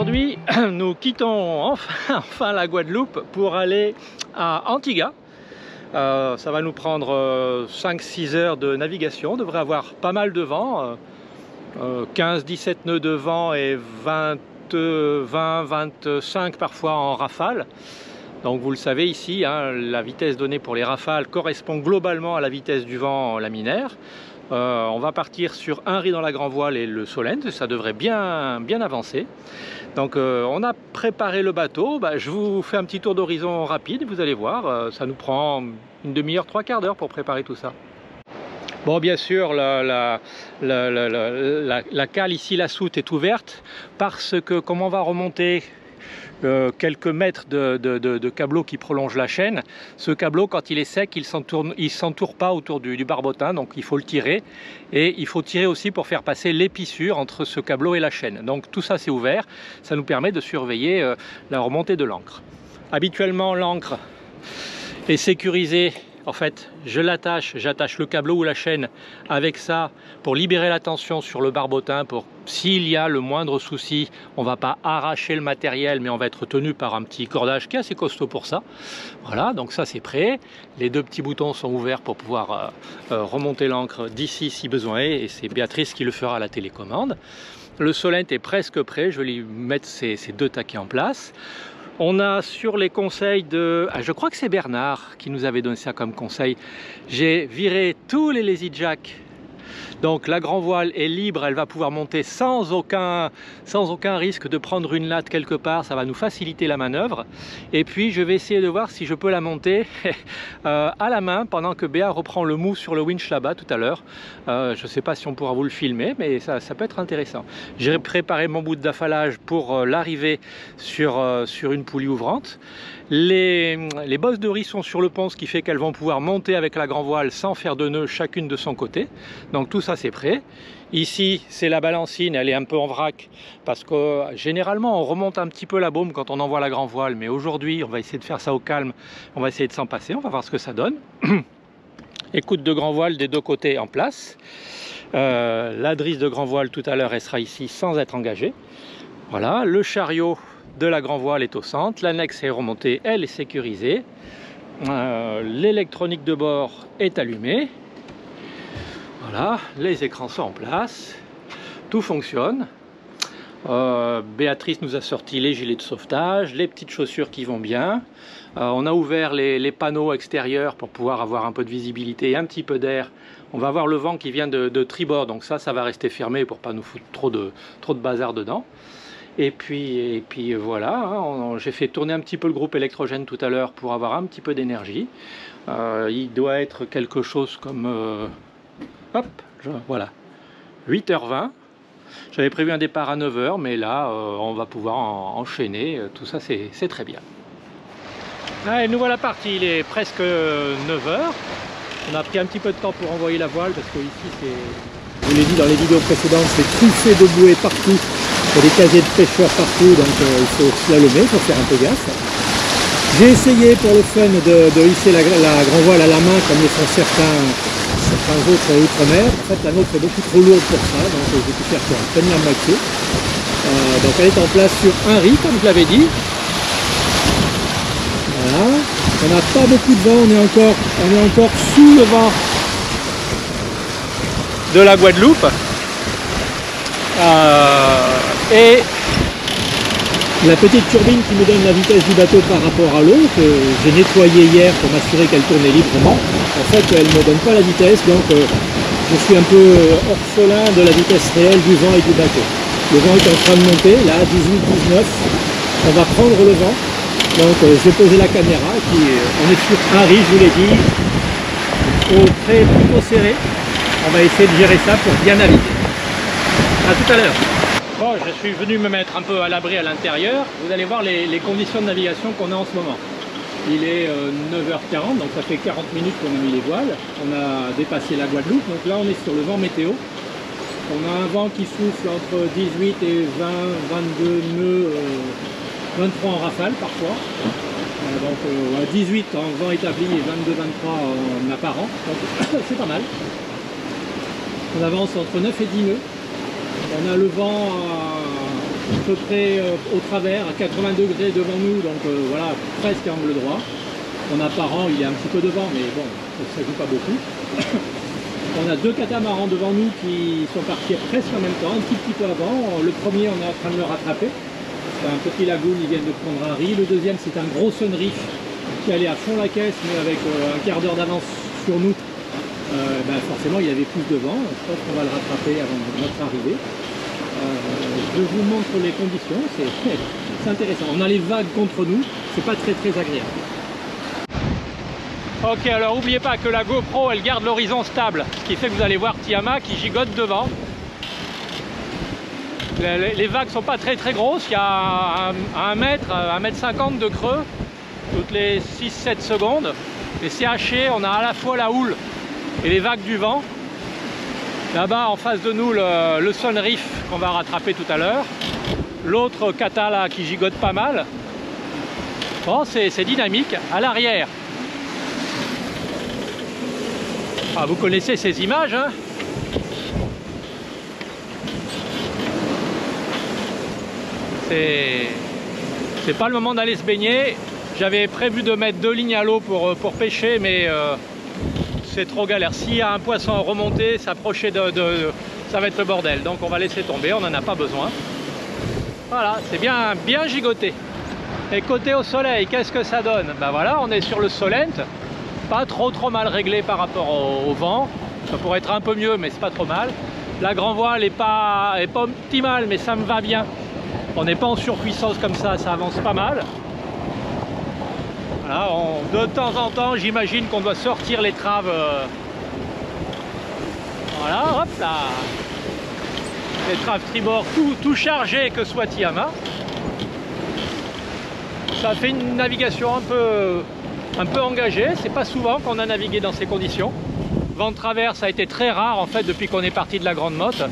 Aujourd'hui, nous quittons enfin la Guadeloupe pour aller à Antigua. Ça va nous prendre 5-6 heures de navigation. On devrait avoir pas mal de vent, 15-17 nœuds de vent et 20-25 parfois en rafale. Donc vous le savez ici, hein, la vitesse donnée pour les rafales correspond globalement à la vitesse du vent laminaire. On va partir sur un riz dans la grand voile et le Solent, ça devrait bien avancer. Donc on a préparé le bateau, je vous fais un petit tour d'horizon rapide, vous allez voir, ça nous prend une demi-heure, 3/4 d'heure pour préparer tout ça. Bon, bien sûr, la cale ici, la soute est ouverte parce que comme on va remonter quelques mètres de câbleau qui prolonge la chaîne, ce câbleau quand il est sec il s'entoure pas autour du barbotin, donc il faut le tirer, et il faut tirer aussi pour faire passer l'épissure entre ce câbleau et la chaîne. Donc tout ça c'est ouvert, ça nous permet de surveiller la remontée de l'ancre. Habituellement l'ancre est sécurisée. En fait, j'attache le câbleau ou la chaîne avec ça pour libérer la tension sur le barbotin, pour s'il y a le moindre souci, on va pas arracher le matériel, mais on va être tenu par un petit cordage qui est assez costaud pour ça. Voilà, donc ça c'est prêt. Les deux petits boutons sont ouverts pour pouvoir remonter l'ancre d'ici si besoin est, et c'est Béatrice qui le fera à la télécommande. Le Solent est presque prêt, je vais lui mettre ces deux taquets en place. On a sur les conseils de... je crois que c'est Bernard qui nous avait donné ça comme conseil. J'ai viré tous les lazy jack. Donc la grand voile est libre, elle va pouvoir monter sans aucun risque de prendre une latte quelque part, ça va nous faciliter la manœuvre. Et puis je vais essayer de voir si je peux la monter à la main pendant que Béa reprend le mou sur le winch là-bas tout à l'heure. Je ne sais pas si on pourra vous le filmer, mais ça peut être intéressant. J'ai préparé mon bout d'affalage pour l'arrivée sur une poulie ouvrante. Les bosses de riz sont sur le pont, ce qui fait qu'elles vont pouvoir monter avec la grand voile sans faire de nœuds chacune de son côté. Donc tout ça c'est prêt. Ici c'est la balancine, elle est un peu en vrac parce que généralement on remonte un petit peu la baume quand on envoie la grand voile, mais aujourd'hui on va essayer de faire ça au calme, on va essayer de s'en passer, on va voir ce que ça donne. Écoute de grand voile des deux côtés en place. La drisse de grand voile tout à l'heure elle sera ici sans être engagée. Voilà, le chariot de la grand voile est au centre, l'annexe est remontée, elle est sécurisée, l'électronique de bord est allumée, voilà, les écrans sont en place, tout fonctionne. Béatrice nous a sorti les gilets de sauvetage, les petites chaussures qui vont bien, on a ouvert les panneaux extérieurs pour pouvoir avoir un peu de visibilité et un petit peu d'air. On va avoir le vent qui vient de tribord, donc ça va rester fermé pour pas nous foutre trop de bazar dedans. Et puis voilà, hein, j'ai fait tourner un petit peu le groupe électrogène tout à l'heure pour avoir un petit peu d'énergie. Il doit être quelque chose comme... voilà, 8h20. J'avais prévu un départ à 9h, mais là, on va pouvoir enchaîner. Tout ça, c'est très bien. Allez, nous voilà partis, il est presque 9h. On a pris un petit peu de temps pour envoyer la voile, parce que ici, c'est... Je vous l'ai dit dans les vidéos précédentes, c'est truffé de bouées partout. Il y a des casiers de pêcheurs partout, donc il faut slalomer, il faut faire un peu gaffe. J'ai essayé pour le fun de hisser la grand voile à la main, comme le font certains autres outre-mer. En fait, la nôtre est beaucoup trop lourde pour ça, donc j'ai pu faire à peine la moitié. Donc elle est en place sur un riz, comme je l'avais dit. Voilà. On n'a pas beaucoup de vent, on est encore sous le vent de la Guadeloupe. Et la petite turbine qui me donne la vitesse du bateau par rapport à l'eau, que j'ai nettoyée hier pour m'assurer qu'elle tournait librement, en fait elle ne me donne pas la vitesse, donc je suis un peu orphelin de la vitesse réelle du vent et du bateau. Le vent est en train de monter, là 18-19, on va prendre le vent, donc je vais poser la caméra, et puis on est sur un riz, je vous l'ai dit, au trait plutôt serré. On va essayer de gérer ça pour bien naviguer. A tout à l'heure. Bon, je suis venu me mettre un peu à l'abri à l'intérieur. Vous allez voir les conditions de navigation qu'on a en ce moment. Il est 9h40, donc ça fait 40 minutes qu'on a mis les voiles. On a dépassé la Guadeloupe, donc là on est sur le vent météo. On a un vent qui souffle entre 18 et 20, 22 nœuds, 23 en rafale parfois. Donc 18 en vent établi et 22-23 en apparent, donc c'est pas mal. On avance entre 9 et 10 nœuds. On a le vent à peu près au travers, à 80 degrés devant nous, donc voilà, presque à angle droit. Mon apparent, il est un petit peu devant, mais bon, ça ne joue pas beaucoup. On a deux catamarans devant nous qui sont partis presque en même temps, un petit peu avant. Le premier, on est en train de le rattraper. C'est un petit lagoon, ils viennent de prendre un riz. Le deuxième, c'est un gros Sunreef qui allait à fond la caisse, mais avec un quart d'heure d'avance sur nous. Forcément, il avait plus de vent. Je pense qu'on va le rattraper avant notre arrivée. Je vous montre les conditions, c'est intéressant. On a les vagues contre nous, c'est pas très agréable. Ok, alors n'oubliez pas que la GoPro elle garde l'horizon stable, ce qui fait que vous allez voir Ti-Ama qui gigote devant. Les vagues sont pas très grosses, il y a 1 mètre, 1,50 m de creux toutes les 6-7 secondes. Et c'est haché, on a à la fois la houle et les vagues du vent. Là-bas en face de nous le Sunreef qu'on va rattraper tout à l'heure. L'autre kata là qui gigote pas mal. Bon, c'est dynamique. À l'arrière. Ah, vous connaissez ces images, hein? C'est pas le moment d'aller se baigner. J'avais prévu de mettre 2 lignes à l'eau pour pêcher, mais c'est trop galère. S'il y a un poisson remonté, s'approcher ça va être le bordel. Donc on va laisser tomber, on n'en a pas besoin. Voilà, c'est bien gigoté. Et côté au soleil, qu'est-ce que ça donne? Ben voilà, on est sur le Solent. Pas trop mal réglé par rapport au vent. Ça pourrait être un peu mieux, mais c'est pas trop mal. La grand voile est pas optimale, mais ça me va bien. On n'est pas en surpuissance comme ça avance pas mal. Voilà, de temps en temps, j'imagine qu'on doit sortir les traves. Voilà, hop là. Les traves tribord tout chargées, que soit Ti-Ama. Ça fait une navigation un peu engagée. C'est pas souvent qu'on a navigué dans ces conditions. Vent de travers, ça a été très rare en fait depuis qu'on est parti de la Grande Motte.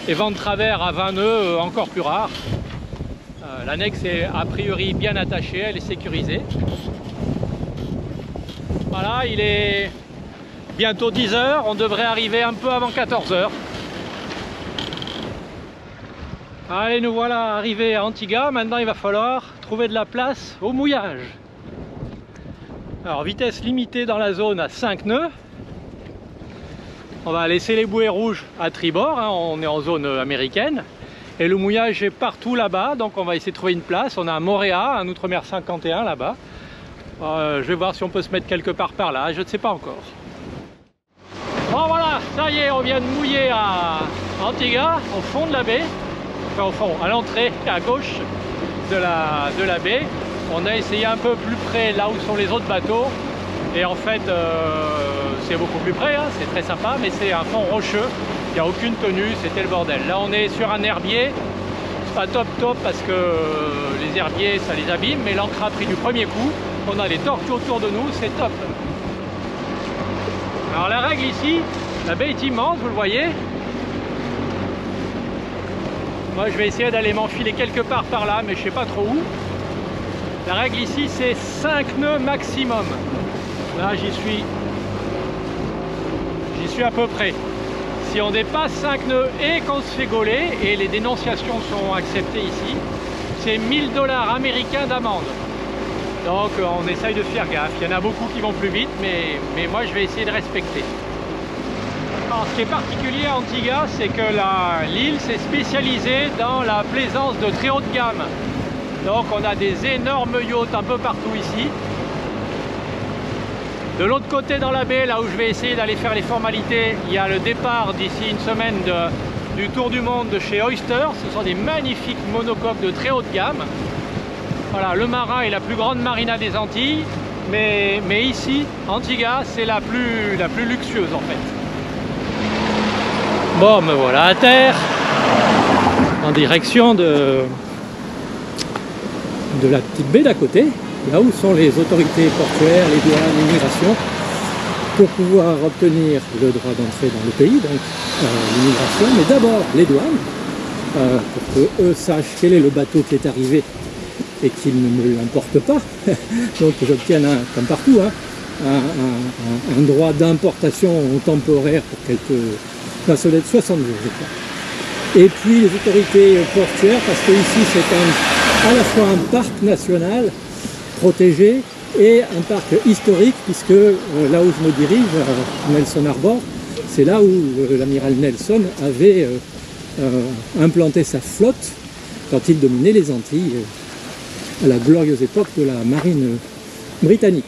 Et vent de travers à 20 nœuds, encore plus rare. L'annexe est a priori bien attachée, elle est sécurisée. Voilà, il est bientôt 10 h, on devrait arriver un peu avant 14 h. Allez, nous voilà arrivés à Antigua. Maintenant il va falloir trouver de la place au mouillage. Alors vitesse limitée dans la zone à 5 nœuds. On va laisser les bouées rouges à tribord, hein, on est en zone américaine. Et le mouillage est partout là-bas, donc on va essayer de trouver une place. On a un Moorea, un Outremer 51 là-bas. Je vais voir si on peut se mettre quelque part par là, je ne sais pas encore. Bon voilà, ça y est, on vient de mouiller à Antigua, au fond de la baie. Enfin au fond, à l'entrée, à gauche de la baie. On a essayé un peu plus près, là où sont les autres bateaux. Et en fait, c'est beaucoup plus près, hein, c'est très sympa, mais c'est un fond rocheux. Il n'y a aucune tenue, c'était le bordel. Là, on est sur un herbier. C'est pas top parce que les herbiers, ça les abîme, mais l'encre a pris du premier coup. On a les tortues autour de nous, c'est top. Alors la règle ici, la baie est immense, vous le voyez. Moi, je vais essayer d'aller m'enfiler quelque part par là, mais je sais pas trop où. La règle ici, c'est 5 nœuds maximum. Là, j'y suis à peu près. Si on dépasse 5 nœuds et qu'on se fait gauler, et les dénonciations sont acceptées ici, c'est 1000 $ américains d'amende. Donc on essaye de faire gaffe. Il y en a beaucoup qui vont plus vite, mais moi je vais essayer de respecter. Alors, ce qui est particulier à Antigua, c'est que l'île s'est spécialisée dans la plaisance de très haute gamme. Donc on a des énormes yachts un peu partout ici. De l'autre côté dans la baie, là où je vais essayer d'aller faire les formalités, il y a le départ d'ici une semaine du Tour du Monde de chez Oyster. Ce sont des magnifiques monocoques de très haute gamme. Voilà, le Marin est la plus grande marina des Antilles, mais ici, Antigua, c'est la plus luxueuse en fait. Bon, me voilà à terre, en direction de la petite baie d'à côté. Là où sont les autorités portuaires, les douanes, l'immigration, pour pouvoir obtenir le droit d'entrée dans le pays, donc l'immigration, mais d'abord les douanes, pour que eux sachent quel est le bateau qui est arrivé et qu'ils ne me l'emportent pas, donc j'obtienne, comme partout, hein, un droit d'importation temporaire pour quelques... ça doit être 60 jours, je crois. et puis les autorités portuaires, parce que ici c'est à la fois un parc national protégé et un parc historique, puisque là où je me dirige, Nelson Harbor, c'est là où l'amiral Nelson avait implanté sa flotte quand il dominait les Antilles, à la glorieuse époque de la marine britannique.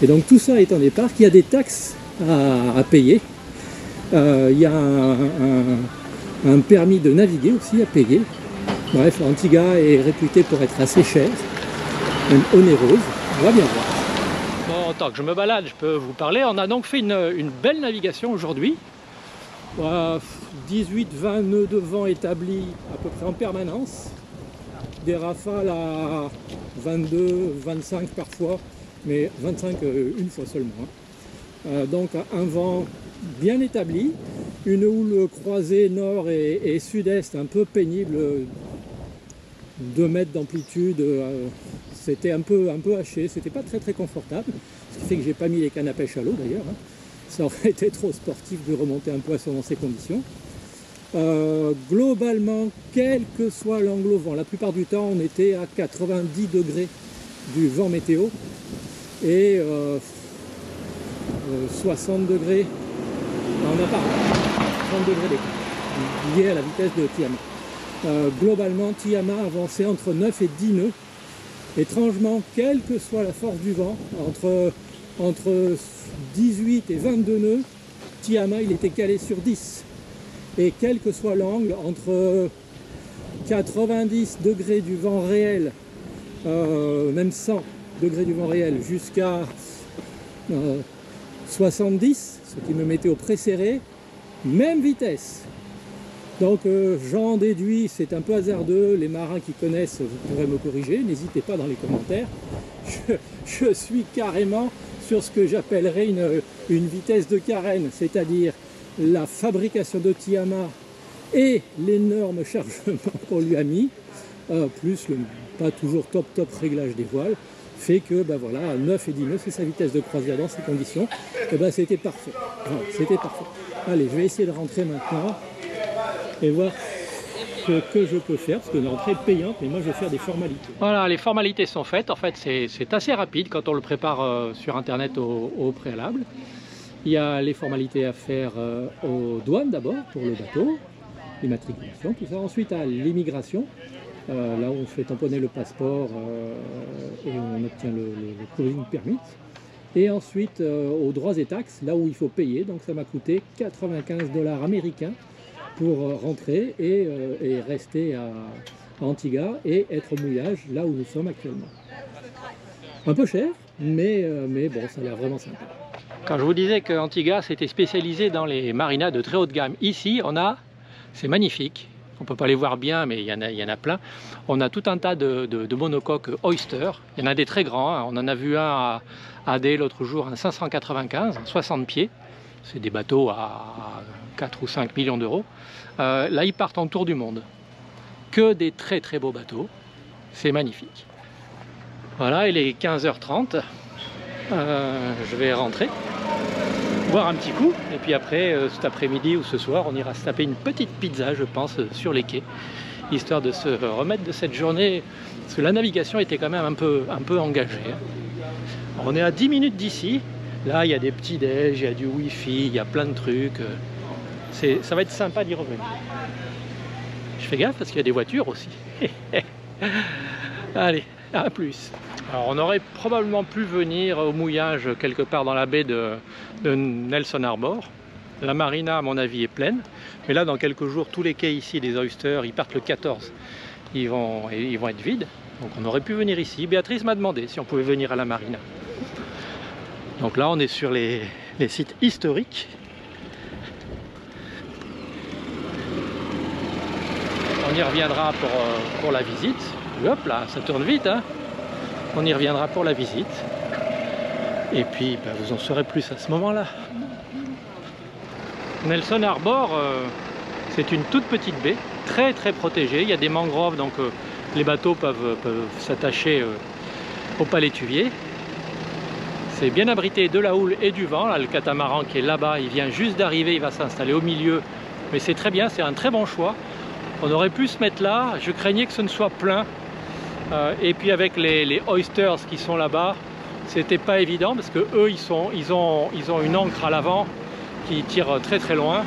Et donc tout ça étant des parcs, il y a des taxes à payer. Il y a un permis de naviguer aussi à payer. Bref, Antigua est réputée pour être assez chère, même onéreuse. On va bien voir. Bon, tant que je me balade, je peux vous parler. On a donc fait une belle navigation aujourd'hui. 18-20 nœuds de vent établis à peu près en permanence. Des rafales à 22, 25 parfois, mais 25 une fois seulement. Donc un vent bien établi, une houle croisée nord et sud-est un peu pénible, 2 mètres d'amplitude, c'était un peu haché, c'était pas très confortable, ce qui fait que j'ai pas mis les cannes à pêche à l'eau d'ailleurs, hein. Ça aurait été trop sportif de remonter un poisson dans ces conditions. Globalement, quel que soit l'angle au vent, la plupart du temps on était à 90 degrés du vent météo et 60 degrés, on n'a pas 30 degrés d'écart lié à la vitesse de Tiama. Globalement, Tiama avançait entre 9 et 10 nœuds. Étrangement, quelle que soit la force du vent, entre 18 et 22 nœuds, Tiama il était calé sur 10. Et quel que soit l'angle, entre 90 degrés du vent réel, même 100 degrés du vent réel, jusqu'à 70, ce qui me mettait au préserré, même vitesse. Donc j'en déduis, c'est un peu hasardeux, les marins qui connaissent, vous pourrez me corriger, n'hésitez pas dans les commentaires. Je suis carrément sur ce que j'appellerais une vitesse de carène, c'est-à-dire la fabrication de Tiama et l'énorme chargement qu'on lui a mis, plus le pas toujours top réglage des voiles, fait que ben voilà, à 9 et 10 nœuds, c'est sa vitesse de croisière dans ces conditions, et ben c'était parfait. Voilà, c'était parfait. Allez, je vais essayer de rentrer maintenant et voir ce que je peux faire, parce que l'entrée est payante, mais moi je vais faire des formalités. Voilà, les formalités sont faites. En fait, c'est assez rapide quand on le prépare sur internet au préalable. Il y a les formalités à faire aux douanes d'abord pour le bateau, l'immatriculation, tout ça. Ensuite à l'immigration, là où on fait tamponner le passeport et on obtient le cruising permit. Et ensuite aux droits et taxes, là où il faut payer. Donc ça m'a coûté 95 $ américains pour rentrer et rester à Antigua et être au mouillage là où nous sommes actuellement. Un peu cher, mais bon, ça a l'air vraiment sympa. Quand je vous disais que Antigua s'était spécialisé dans les marinas de très haute gamme, ici on a, c'est magnifique, on ne peut pas les voir bien mais il y en a plein, on a tout un tas de monocoques Oyster, il y en a des très grands, hein. On en a vu un à Dé l'autre jour, un 595, 60 pieds, c'est des bateaux à 4 ou 5 millions d'euros. Là ils partent en tour du monde, que des très beaux bateaux, c'est magnifique. Voilà, il est 15h30, je vais rentrer, boire un petit coup, et puis après, cet après-midi ou ce soir, on ira se taper une petite pizza, je pense, sur les quais, histoire de se remettre de cette journée, parce que la navigation était quand même un peu engagée. On est à 10 minutes d'ici, là il y a des petits déj, il y a du wifi, il y a plein de trucs, ça va être sympa d'y revenir. Je fais gaffe parce qu'il y a des voitures aussi. Allez, à plus. Alors on aurait probablement pu venir au mouillage quelque part dans la baie de Nelson Harbor. La marina à mon avis est pleine, mais là dans quelques jours tous les quais ici des Oysters, ils partent le 14, ils vont être vides, donc on aurait pu venir ici. Béatrice m'a demandé si on pouvait venir à la marina. Donc là on est sur les sites historiques. On y reviendra pour la visite. Hop là, ça tourne vite, hein. On y reviendra pour la visite. Et puis, ben, vous en saurez plus à ce moment-là. Nelson Harbor, c'est une toute petite baie, très protégée. Il y a des mangroves, donc les bateaux peuvent s'attacher au palétuvier. C'est bien abrité de la houle et du vent. Là, le catamaran qui est là-bas, il vient juste d'arriver, il va s'installer au milieu Mais c'est très bien, c'est un très bon choix. On aurait pu se mettre là, je craignais que ce ne soit plein. Et puis avec les oysters qui sont là-bas, c'était pas évident parce que eux ils ont une ancre à l'avant qui tire très très loin.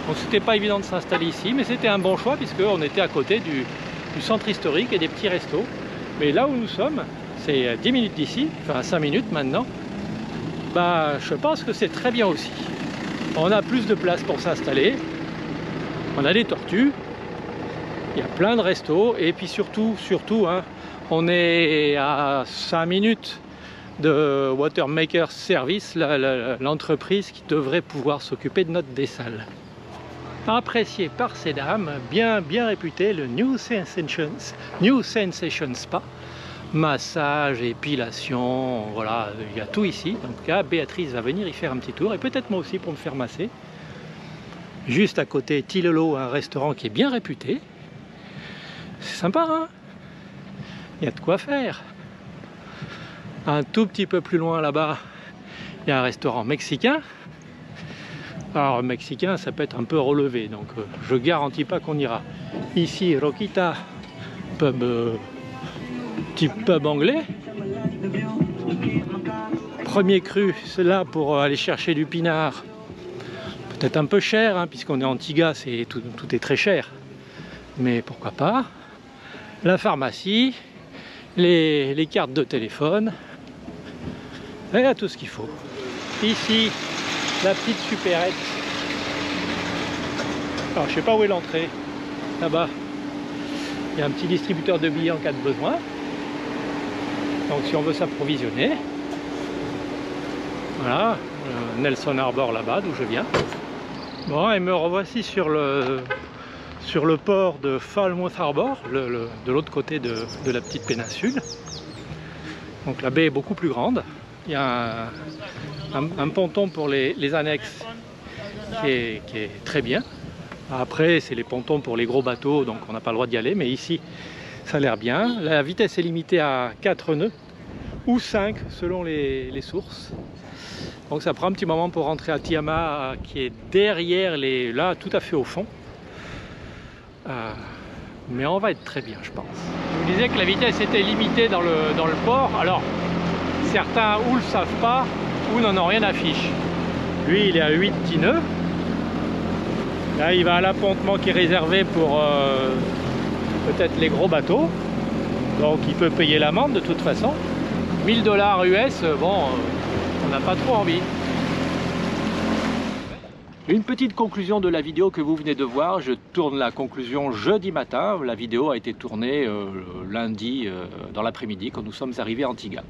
Donc c'était pas évident de s'installer ici, mais c'était un bon choix puisque on était à côté du centre historique et des petits restos. Mais là où nous sommes, c'est 10 minutes d'ici, enfin 5 minutes maintenant. Bah, je pense que c'est très bien aussi. On a plus de place pour s'installer. On a des tortues. Il y a plein de restos. Et puis surtout, hein, on est à 5 minutes de Watermaker Service, l'entreprise qui devrait pouvoir s'occuper de notre dessalle. Apprécié par ces dames, bien réputé, le New Sensation Spa. Massage, épilation, voilà, il y a tout ici. En tout cas, Béatrice va venir y faire un petit tour et peut-être moi aussi pour me faire masser. Juste à côté, Tilelo, un restaurant qui est bien réputé. C'est sympa, hein? Il y a de quoi faire. Un tout petit peu plus loin là-bas, il y a un restaurant mexicain. Alors, mexicain, ça peut être un peu relevé, donc je garantis pas qu'on ira. Ici, Roquita, pub. Petit pub anglais. Premier cru, c'est là pour aller chercher du pinard. Peut-être un peu cher, hein, puisqu'on est en Antigua, tout est très cher. Mais pourquoi pas. La pharmacie, les cartes de téléphone. Et là, tout ce qu'il faut. Ici, la petite supérette. Alors, je sais pas où est l'entrée. Là-bas, il y a un petit distributeur de billets en cas de besoin. Donc si on veut s'approvisionner, voilà, Nelson Harbor là-bas d'où je viens. Bon, et me revoici sur le port de Falmouth Harbor, de l'autre côté de la petite péninsule. Donc la baie est beaucoup plus grande. Il y a un ponton pour les annexes qui est très bien. Après, c'est les pontons pour les gros bateaux, donc on n'a pas le droit d'y aller, mais ici, ça a l'air bien. La vitesse est limitée à 4 nœuds ou 5 selon les sources. Donc ça prend un petit moment pour rentrer à Tiama qui est derrière là tout à fait au fond. Mais on va être très bien, je pense. Je vous disais que la vitesse était limitée dans le port. Alors certains ou le savent pas ou n'en ont rien à fiche. Lui il est à 8 petits nœuds. Là il va à l'appontement qui est réservé pour peut-être les gros bateaux, donc il peut payer l'amende de toute façon. 1000 $ US, bon, on n'a pas trop envie. Une petite conclusion de la vidéo que vous venez de voir, je tourne la conclusion jeudi matin, la vidéo a été tournée lundi dans l'après-midi quand nous sommes arrivés à Antigua.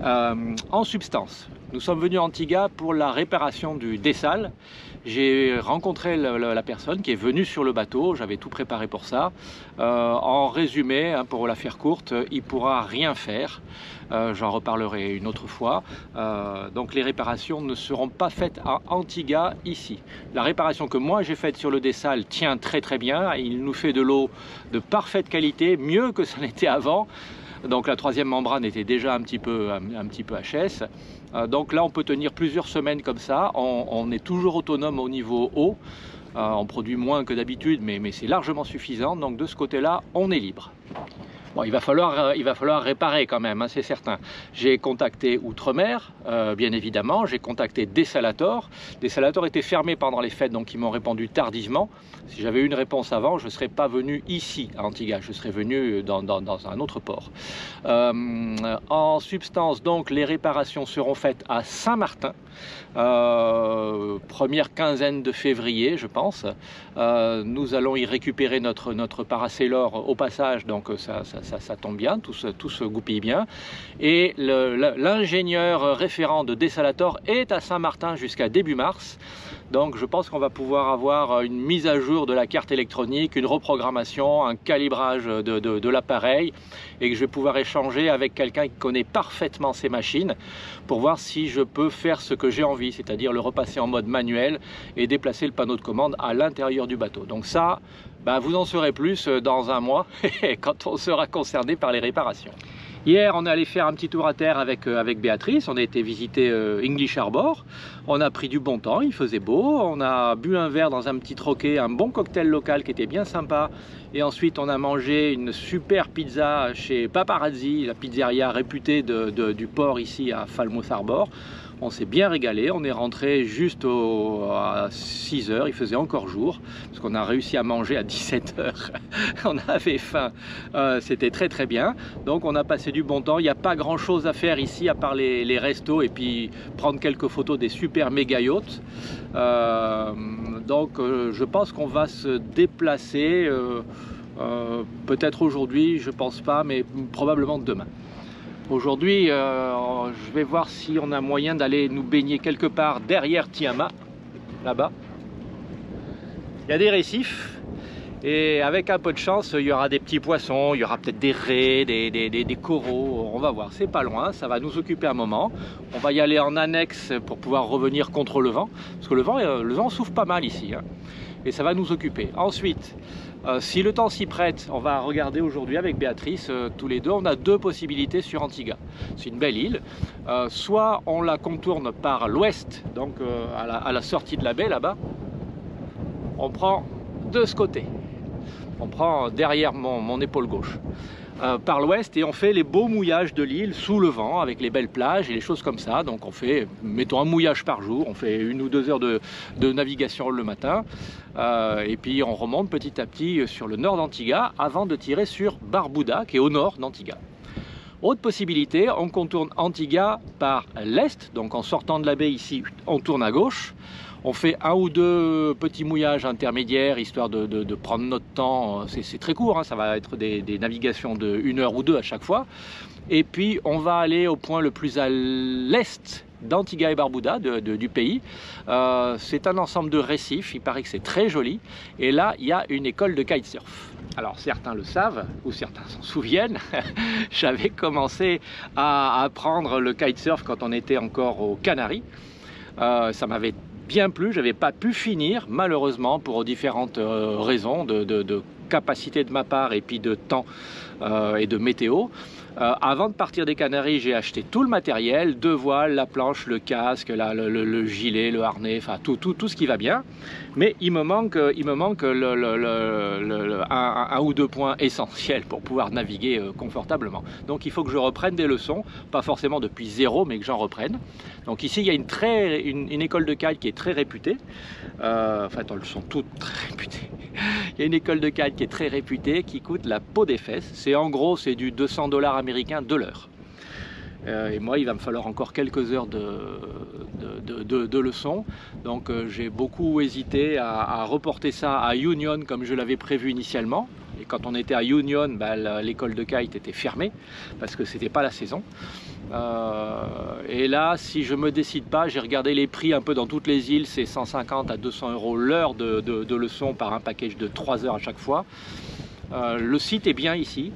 En substance, nous sommes venus à Antigua pour la réparation du dessal. J'ai rencontré la personne qui est venue sur le bateau, j'avais tout préparé pour ça. En résumé, hein, pour la faire courte, il ne pourra rien faire. J'en reparlerai une autre fois. Donc les réparations ne seront pas faites à Antigua ici. La réparation que moi j'ai faite sur le dessal tient très très bien. Il nous fait de l'eau de parfaite qualité, mieux que ça n'était avant. Donc la troisième membrane était déjà un petit peu HS. Donc là on peut tenir plusieurs semaines comme ça. On est toujours autonome au niveau eau. On produit moins que d'habitude, mais c'est largement suffisant. Donc de ce côté-là, on est libre. Bon, il va falloir réparer quand même, hein, c'est certain. J'ai contacté Outremer, bien évidemment. J'ai contacté Dessalator. Dessalator était fermé pendant les fêtes, donc ils m'ont répondu tardivement. Si j'avais eu une réponse avant, je ne serais pas venu ici à Antigua. Je serais venu dans un autre port. En substance, donc, les réparations seront faites à Saint-Martin. Première quinzaine de février, je pense. Nous allons y récupérer notre Parasailor au passage, donc ça tombe bien, tout se goupille bien. Et l'ingénieur référent de Dessalator est à Saint-Martin jusqu'à début mars. Donc je pense qu'on va pouvoir avoir une mise à jour de la carte électronique, une reprogrammation, un calibrage de l'appareil, et que je vais pouvoir échanger avec quelqu'un qui connaît parfaitement ces machines pour voir si je peux faire ce que j'ai envie, c'est-à-dire le repasser en mode manuel et déplacer le panneau de commande à l'intérieur du bateau. Donc ça, ben, vous en saurez plus dans un mois quand on sera concerné par les réparations. Hier, on est allé faire un petit tour à terre avec Béatrice. On a été visiter English Harbour. On a pris du bon temps, il faisait beau. On a bu un verre dans un petit troquet, un bon cocktail local qui était bien sympa. Et ensuite, on a mangé une super pizza chez Paparazzi, la pizzeria réputée du port ici à Falmouth Harbour. On s'est bien régalé, on est rentré juste à 6 h, il faisait encore jour, parce qu'on a réussi à manger à 17 h. On avait faim, c'était très bien. Donc on a passé du bon temps, il n'y a pas grand chose à faire ici, à part les restos et puis prendre quelques photos des super méga yachts. Donc je pense qu'on va se déplacer, peut-être aujourd'hui, je pense pas, mais probablement demain. Aujourd'hui, je vais voir si on a moyen d'aller nous baigner quelque part derrière Tiama, là-bas. Il y a des récifs et avec un peu de chance, il y aura des petits poissons, il y aura peut-être des raies, des coraux. On va voir, c'est pas loin, ça va nous occuper un moment. On va y aller en annexe pour pouvoir revenir contre le vent, parce que le vent souffle pas mal ici, hein, et ça va nous occuper. Ensuite, si le temps s'y prête, on va regarder aujourd'hui avec Béatrice, tous les deux, on a deux possibilités sur Antigua. C'est une belle île, soit on la contourne par l'ouest, donc à la sortie de la baie là-bas, on prend de ce côté, on prend derrière mon épaule gauche, par l'ouest, et on fait les beaux mouillages de l'île sous le vent avec les belles plages et les choses comme ça. Donc on fait, mettons, un mouillage par jour, on fait 1 ou 2 heures de navigation le matin, et puis on remonte petit à petit sur le nord d'Antigua avant de tirer sur Barbuda qui est au nord d'Antigua. Autre possibilité, on contourne Antigua par l'est, donc en sortant de la baie ici, on tourne à gauche. On fait 1 ou 2 petits mouillages intermédiaires, histoire de prendre notre temps. C'est très court, hein, ça va être des navigations de 1 heure ou 2 à chaque fois. Et puis on va aller au point le plus à l'est d'Antigua et Barbuda, du pays. C'est un ensemble de récifs, il paraît que c'est très joli. Et là, il y a une école de kitesurf. Alors certains le savent, ou certains s'en souviennent, j'avais commencé à apprendre le kitesurf quand on était encore aux Canaries. Ça m'avait bien plu, je n'avais pas pu finir malheureusement pour différentes raisons de capacité de ma part et puis de temps et de météo. Avant de partir des Canaries, j'ai acheté tout le matériel, 2 voiles, la planche, le casque, le gilet, le harnais, enfin tout ce qui va bien. Mais il me manque un ou 2 points essentiels pour pouvoir naviguer confortablement. Donc il faut que je reprenne des leçons, pas forcément depuis zéro, mais que j'en reprenne. Donc ici il y a une école de kite qui est très réputée. Enfin, elles sont toutes très réputées. Il y a une école de kite qui est très réputée, qui coûte la peau des fesses. C'est en gros, c'est du 200 $ américains de l'heure. Et moi, il va me falloir encore quelques heures de leçons. Donc j'ai beaucoup hésité à reporter ça à Union comme je l'avais prévu initialement. Et quand on était à Union, l'école de kite était fermée parce que c'était pas la saison. Et là, si je me décide pas, j'ai regardé les prix un peu dans toutes les îles, c'est 150 à 200 € l'heure de leçons par un package de 3 heures à chaque fois. Le site est bien ici.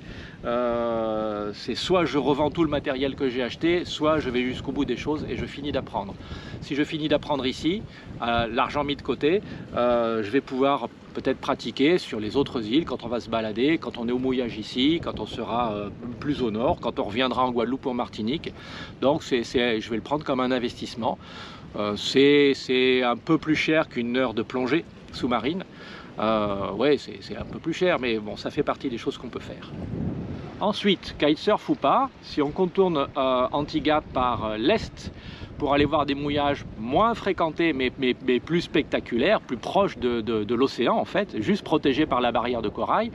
C'est soit je revends tout le matériel que j'ai acheté, soit je vais jusqu'au bout des choses et je finis d'apprendre. Si je finis d'apprendre ici, l'argent mis de côté, je vais pouvoir peut-être pratiquer sur les autres îles quand on va se balader, quand on est au mouillage ici, quand on sera plus au nord, quand on reviendra en Guadeloupe ou en Martinique. Donc je vais le prendre comme un investissement. C'est un peu plus cher qu'une heure de plongée sous-marine. Ouais, c'est un peu plus cher, mais bon, ça fait partie des choses qu'on peut faire. Ensuite, kitesurf ou pas, si on contourne Antigua par l'est pour aller voir des mouillages moins fréquentés mais plus spectaculaires, plus proches de l'océan en fait, juste protégés par la barrière de corail.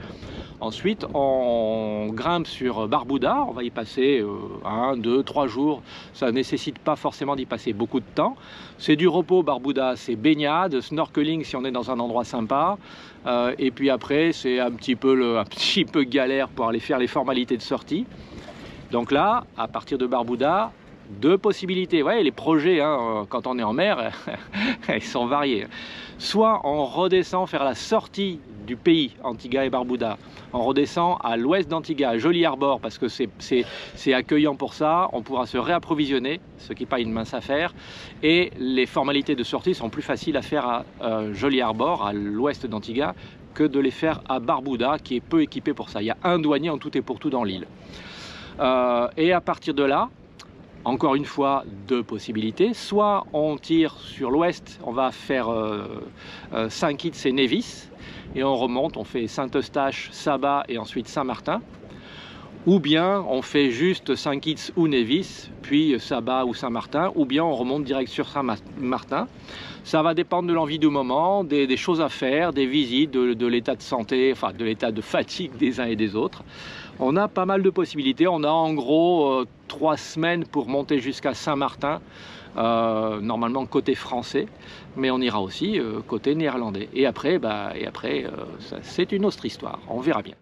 Ensuite, on grimpe sur Barbuda, on va y passer 1, 2, 3 jours. Ça ne nécessite pas forcément d'y passer beaucoup de temps. C'est du repos, Barbuda, c'est baignade, snorkeling si on est dans un endroit sympa. Et puis après, c'est un petit peu galère pour aller faire les formalités de sortie. Donc là, à partir de Barbuda, 2 possibilités. Ouais, les projets, hein, quand on est en mer, ils sont variés. Soit on redescend faire la sortie du pays, Antigua et Barbuda. On redescend à l'ouest d'Antigua, à Joli Harbour, parce que c'est accueillant pour ça. On pourra se réapprovisionner, ce qui n'est pas une mince affaire. Et les formalités de sortie sont plus faciles à faire à Joli Harbour, à l'ouest d'Antigua, que de les faire à Barbuda, qui est peu équipé pour ça. Il y a un douanier en tout et pour tout dans l'île. Et à partir de là, encore une fois, deux possibilités. Soit on tire sur l'ouest, on va faire Saint-Kitts et Nevis, et on remonte, on fait Saint-Eustache, Saba et ensuite Saint-Martin. Ou bien on fait juste Saint-Kitts ou Nevis, puis Saba ou Saint-Martin, ou bien on remonte direct sur Saint-Martin. Ça va dépendre de l'envie du moment, des choses à faire, des visites, de l'état de santé, enfin de l'état de fatigue des uns et des autres. On a pas mal de possibilités. On a en gros 3 semaines pour monter jusqu'à Saint-Martin, normalement côté français, mais on ira aussi côté néerlandais. Et après, c'est une autre histoire. On verra bien.